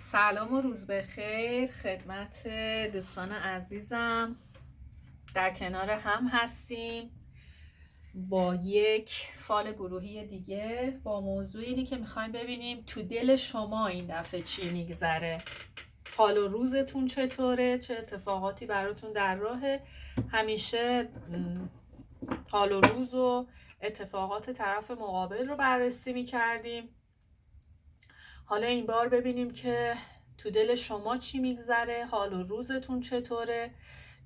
سلام و روز بخیر خدمت دوستان عزیزم. در کنار هم هستیم با یک فال گروهی دیگه با موضوع اینی که میخوایم ببینیم تو دل شما این دفعه چی میگذره، حال و روزتون چطوره، چه اتفاقاتی براتون در راهه. همیشه حال و روز و اتفاقات طرف مقابل رو بررسی میکردیم. حالا این بار ببینیم که تو دل شما چی میگذره، حال و روزتون چطوره،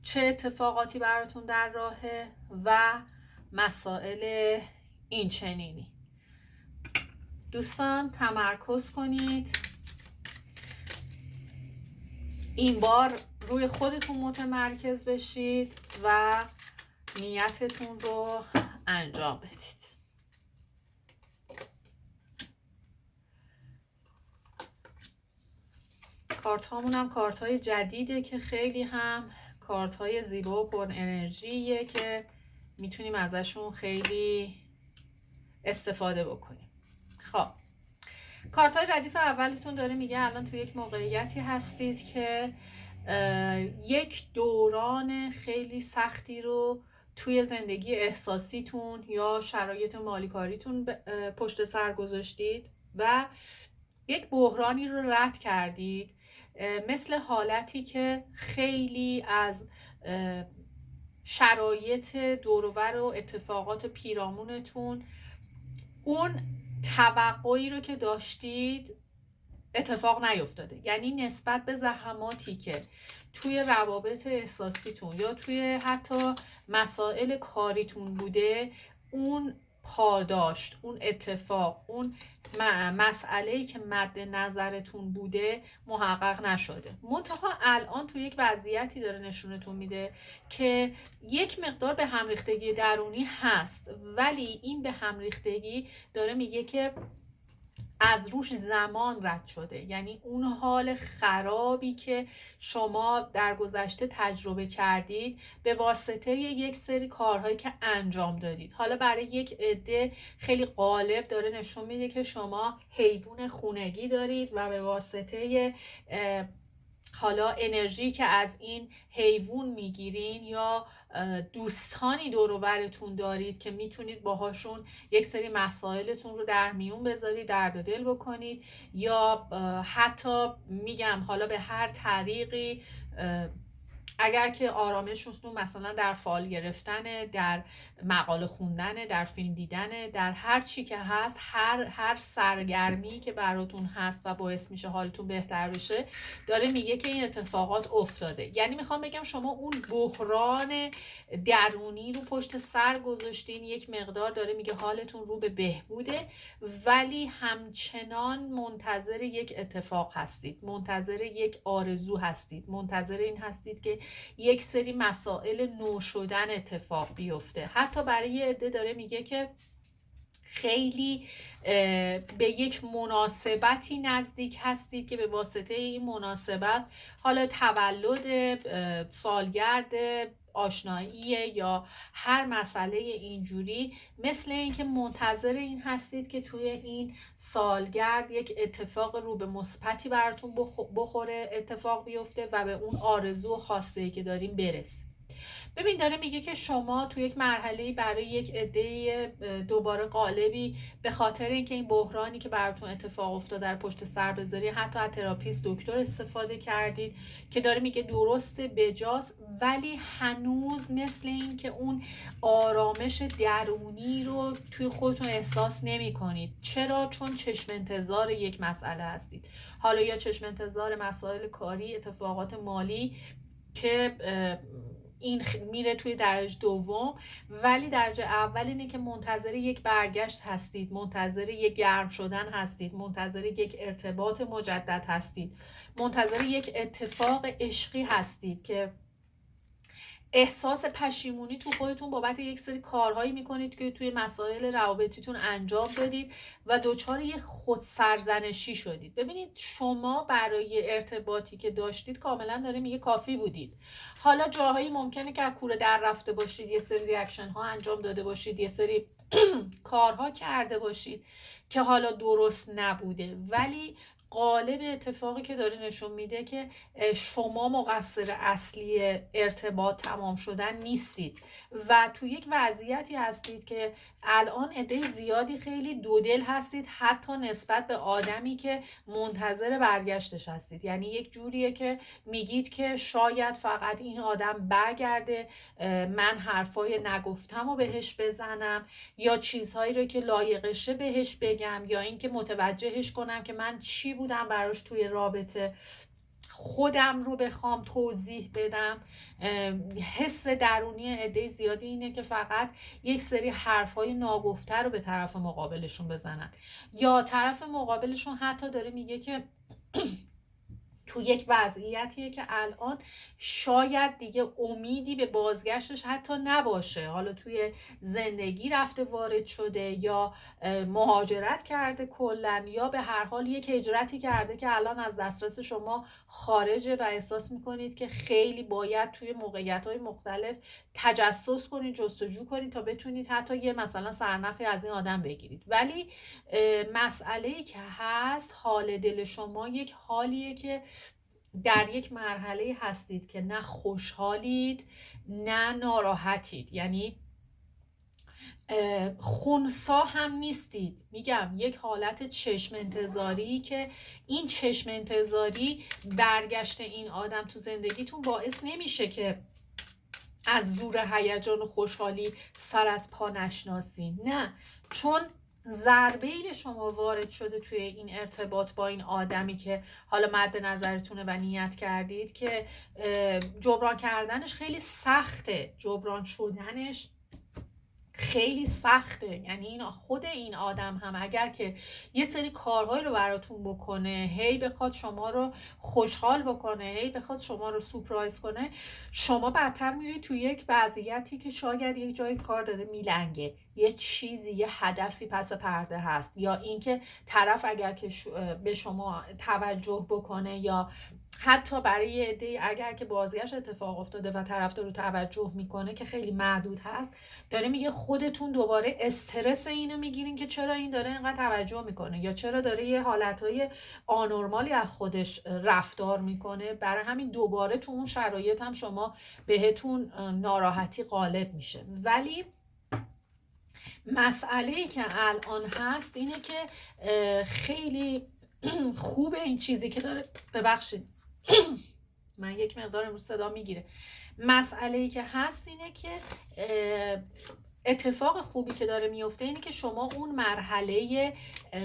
چه اتفاقاتی براتون در راهه و مسائل این چنینی. دوستان تمرکز کنید، این بار روی خودتون متمرکز بشید و نیتتون رو انجام بدید. کارت هامون هم کارت های جدیده که خیلی هم کارت های زیبا و پر انرژیه که میتونیم ازشون خیلی استفاده بکنیم. خب کارت های ردیف اولتون داره میگه الان تو یک موقعیتی هستید که یک دوران خیلی سختی رو توی زندگی احساسیتون یا شرایط مالی کاریتون پشت سر گذاشتید و یک بحرانی رو رد کردید، مثل حالتی که خیلی از شرایط دوروبر و اتفاقات پیرامونتون اون توقعی رو که داشتید اتفاق نیفتاده. یعنی نسبت به زحماتی که توی روابط احساسیتون یا توی حتی مسائل کاریتون بوده، اون پاداشت، اون اتفاق، اون مسئله‌ای که مد نظرتون بوده محقق نشده. منتها الان تو یک وضعیتی داره نشونتون میده که یک مقدار به هم ریختگی درونی هست، ولی این به هم ریختگی داره میگه که از روش زمان رد شده. یعنی اون حال خرابی که شما در گذشته تجربه کردید به واسطه یک سری کارهایی که انجام دادید، حالا برای یک عده خیلی غالب داره نشون میده که شما حیوان خونگی دارید و به واسطه حالا انرژی که از این حیوان میگیرین یا دوستانی دور و برتون دارید که میتونید باهاشون یک سری مسائلتون رو در میون بذارید، درد و دل بکنید، یا حتی میگم حالا به هر طریقی اگر که آرامشتون مثلا در فال گرفتنه، در مقاله خوندنه، در فیلم دیدنه، در هر چی که هست، هر سرگرمی که براتون هست و باعث میشه حالتون بهتر بشه، داره میگه که این اتفاقات افتاده. یعنی میخوام بگم شما اون بحران درونی رو پشت سر گذاشتین، یک مقدار داره میگه حالتون رو به بهبوده، ولی همچنان منتظر یک اتفاق هستید، منتظر یک آرزو هستید، منتظر این هستید که یک سری مسائل نو شدن اتفاق بیفته. حتی برای یه عده داره میگه که خیلی به یک مناسبتی نزدیک هستید که به واسطه این مناسبت، حالا تولد، سالگرد، آشنایی یا هر مسئله اینجوری، مثل اینکه منتظر این هستید که توی این سالگرد یک اتفاق رو به مثبتی براتون بخوره، اتفاق بیفته و به اون آرزو و خواسته‌ای که داریم برسید. ببین داره میگه که شما تو یک مرحله‌ای برای یک عده دوباره قالبی به خاطر اینکه این بحرانی که براتون اتفاق افتاده در پشت سر بذاری، حتی از تراپیست دکتر استفاده کردید که داره میگه درسته بجاست، ولی هنوز مثل این که اون آرامش درونی رو توی خودتون احساس نمی کنید. چرا؟ چون چشم انتظار یک مسئله هستید. حالا یا چشم انتظار مسائل کاری، اتفاقات مالی که این میره توی درجه دوم، ولی درجه اول اینه که منتظر یک برگشت هستید، منتظر یک گرم شدن هستید، منتظر یک ارتباط مجدد هستید، منتظر یک اتفاق عشقی هستید که احساس پشیمونی تو خودتون بابت یک سری کارهایی میکنید که توی مسائل روابطیتون انجام دادید و دچار یک خودسرزنشی شدید. ببینید شما برای ارتباطی که داشتید کاملا داره میگه کافی بودید. حالا جاهایی ممکنه که کوره در رفته باشید، یه سری ریاکشن ها انجام داده باشید، یه سری کارها کرده باشید که حالا درست نبوده، ولی قالب اتفاقی که داره نشون میده که شما مقصر اصلی ارتباط تمام شدن نیستید و تو یک وضعیتی هستید که الان عده زیادی خیلی دودل هستید، حتی نسبت به آدمی که منتظر برگشتش هستید. یعنی یک جوریه که میگید که شاید فقط این آدم برگرده، من حرفای نگفتم و بهش بزنم یا چیزهایی رو که لایقشه بهش بگم یا اینکه متوجهش کنم که من چی بودم براش توی رابطه، خودم رو بخوام توضیح بدم. حس درونی عده زیادی اینه که فقط یک سری حرفای ناگفته رو به طرف مقابلشون بزنن، یا طرف مقابلشون حتی داره میگه که تو یک وضعیتیه که الان شاید دیگه امیدی به بازگشتش حتی نباشه، حالا توی زندگی رفته وارد شده یا مهاجرت کرده کلن، یا به هر حال یک هجرتی کرده که الان از دسترس شما خارجه و احساس میکنید که خیلی باید توی موقعیت‌های مختلف تجسس کنید، جستجو کنید تا بتونید حتی یه مثلا سرنخی از این آدم بگیرید. ولی مسئله‌ای که هست، حال دل شما یک حالیه که در یک مرحله هستید که نه خوشحالید نه ناراحتید، یعنی خونسا هم نیستید. میگم یک حالت چشم انتظاری که این چشم انتظاری برگشت این آدم تو زندگیتون باعث نمیشه که از زور هیجان و خوشحالی سر از پا نشناسین، نه، چون ضربه‌ای به شما وارد شده توی این ارتباط با این آدمی که حالا مد نظرتونه و نیت کردید که جبران کردنش خیلی سخته، جبران شدنش خیلی سخته. یعنی این خود این آدم هم اگر که یه سری کارهایی رو براتون بکنه، هی بخواد شما رو خوشحال بکنه، هی بخواد شما رو سورپرایز کنه، شما بدتر میرید توی یک وضعیتی که شاید یک جای کار داره میلنگه، یه چیزی، یه هدفی پس پرده هست، یا اینکه طرف اگر که به شما توجه بکنه، یا حتی برای یه عده اگر که بازگشت اتفاق افتاده و طرفدار رو توجه میکنه که خیلی محدود هست، داره میگه خودتون دوباره استرس اینو میگیرین که چرا این داره اینقدر توجه میکنه یا چرا داره یه حالتهای آنورمالی از خودش رفتار میکنه. برای همین دوباره تو اون شرایط هم شما بهتون ناراحتی غالب میشه. ولی مسئله‌ای که الان هست اینه که خیلی خوبه این چیزی که داره، ببخشید من یک مقدار امروز صدا میگیره. مسئله‌ای که هست اینه که اتفاق خوبی که داره میفته اینه که شما اون مرحله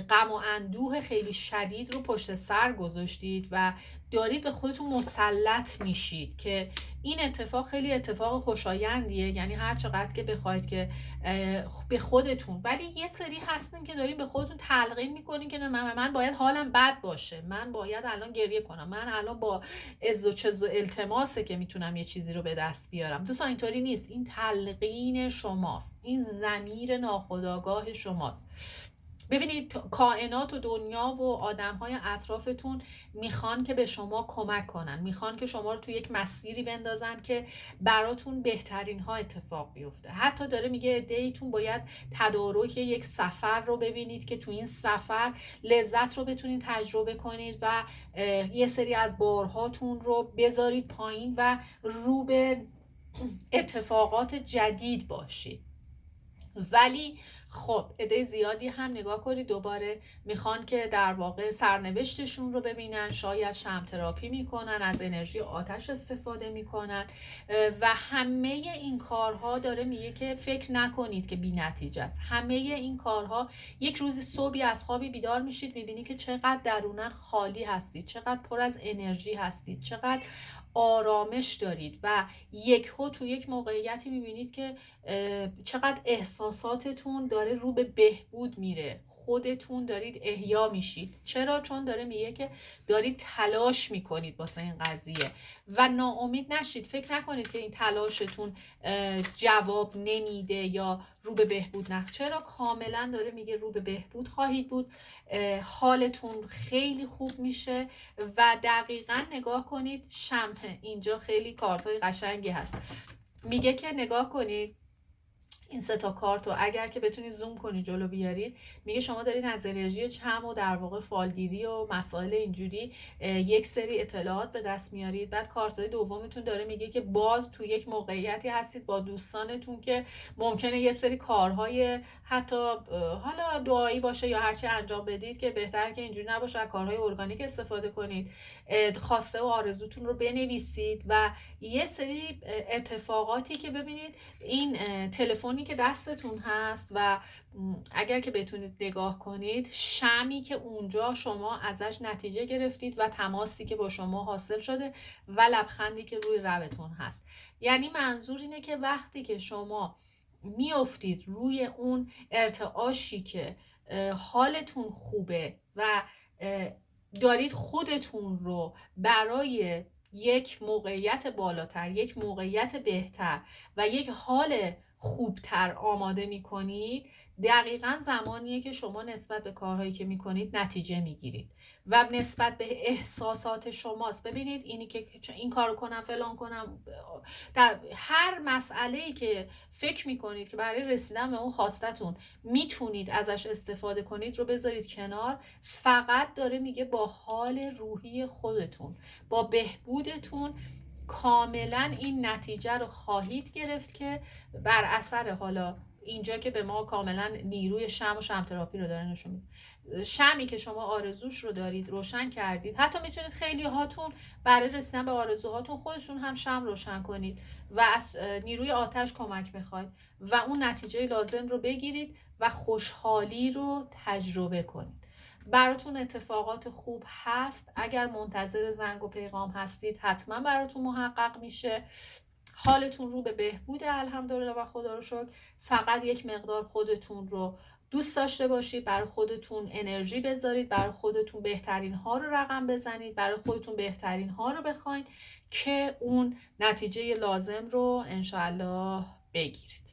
غم و اندوه خیلی شدید رو پشت سر گذاشتید و دارید به خودتون مسلط میشید که این اتفاق خیلی اتفاق خوشایندیه. یعنی هر چقدر که بخواید که به خودتون، ولی یه سری هستین که دارین به خودتون تلقین میکنین که نه، من باید حالم بد باشه، من باید الان گریه کنم، من الان با عز و چز و التماسه که میتونم یه چیزی رو به دست بیارم. دوستان اینطوری نیست، این تلقین شماست، این ضمیر ناخودآگاه شماست. ببینید کائنات و دنیا و آدم‌های اطرافتون میخوان که به شما کمک کنن، میخوان که شما رو توی یک مسیری بندازن که براتون بهترین ها اتفاق بیفته. حتی داره میگه عده‌ایتون باید تدارک یک سفر رو ببینید که تو این سفر لذت رو بتونید تجربه کنید و یه سری از بارهاتون رو بذارید پایین و رو به اتفاقات جدید باشید. ولی خب عده زیادی هم نگاه کنید دوباره میخوان که در واقع سرنوشتشون رو ببینن، شاید شمع تراپی میکنن، از انرژی آتش استفاده میکنن و همه این کارها داره میگه که فکر نکنید که بی نتیجه است. همه این کارها یک روز صبحی از خوابی بیدار میشید میبینید که چقدر درونن خالی هستید، چقدر پر از انرژی هستید، چقدر آرامش دارید و یکهو تو یک موقعیتی میبینید که چقدر احساساتتون داره رو به بهبود میره، خودتون دارید احیا میشید. چرا؟ چون داره میگه که دارید تلاش میکنید واسه این قضیه و ناامید نشید. فکر نکنید که این تلاشتون جواب نمیده یا رو به بهبود نه. چرا؟ کاملا داره میگه رو به بهبود خواهید بود، حالتون خیلی خوب میشه و دقیقا نگاه کنید شمع، اینجا خیلی کارتای قشنگی هست. میگه که نگاه کنید این 3 تا کارت رو اگر که بتونید زوم کنید جلو بیارید، میگه شما دارید از انرژی چم و در واقع فالگیری و مسائل اینجوری یک سری اطلاعات به دست میارید. بعد کارتای دومتون داره میگه که باز تو یک موقعیتی هستید با دوستانتون که ممکنه یه سری کارهای حتی حالا دعایی باشه یا هرچی انجام بدید که بهتر که اینجوری نباشه، کارهای ارگانیک استفاده کنید. خواسته و آرزوتون رو بنویسید و یه سری اتفاقاتی که ببینید این تلفنی که دستتون هست و اگر که بتونید نگاه کنید، شمی که اونجا شما ازش نتیجه گرفتید و تماسی که با شما حاصل شده و لبخندی که روی لبتون هست. یعنی منظور اینه که وقتی که شما میافتید روی اون ارتعاشی که حالتون خوبه و دارید خودتون رو برای یک موقعیت بالاتر، یک موقعیت بهتر و یک حال خوبتر آماده میکنید، دقیقا زمانیه که شما نسبت به کارهایی که میکنید نتیجه میگیرید و نسبت به احساسات شماست. ببینید اینی که این کارو کنم فلان کنم، در هر مسئله‌ای که فکر میکنید که برای رسیدن به اون خواستتون میتونید ازش استفاده کنید رو بذارید کنار. فقط داره میگه با حال روحی خودتون، با بهبودتون کاملا این نتیجه رو خواهید گرفت که بر اثر حالا اینجا که به ما کاملا نیروی شم و شم تراپی رو داره نشون میده. شمی که شما آرزوش رو دارید روشن کردید، حتی میتونید خیلی هاتون برای رسیدن به آرزوهاتون خودتون هم شم روشن کنید و از نیروی آتش کمک بخواید و اون نتیجه لازم رو بگیرید و خوشحالی رو تجربه کنید. براتون اتفاقات خوب هست. اگر منتظر زنگ و پیغام هستید حتما براتون محقق میشه. حالتون رو به بهبود الحمدلله و خدا رو شکر. فقط یک مقدار خودتون رو دوست داشته باشید، برای خودتون انرژی بذارید، برای خودتون بهترین ها رو رقم بزنید، برای خودتون بهترین ها رو بخواید که اون نتیجه لازم رو انشاءالله بگیرید.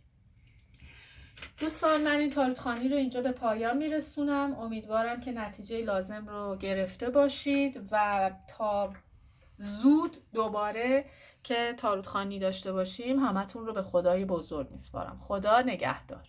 دوستان من این تاروت خوانی رو اینجا به پایان میرسونم. امیدوارم که نتیجه لازم رو گرفته باشید و تا زود دوباره که تاروت خوانی داشته باشیم همتون رو به خدای بزرگ میسپارم. خدا نگهدار.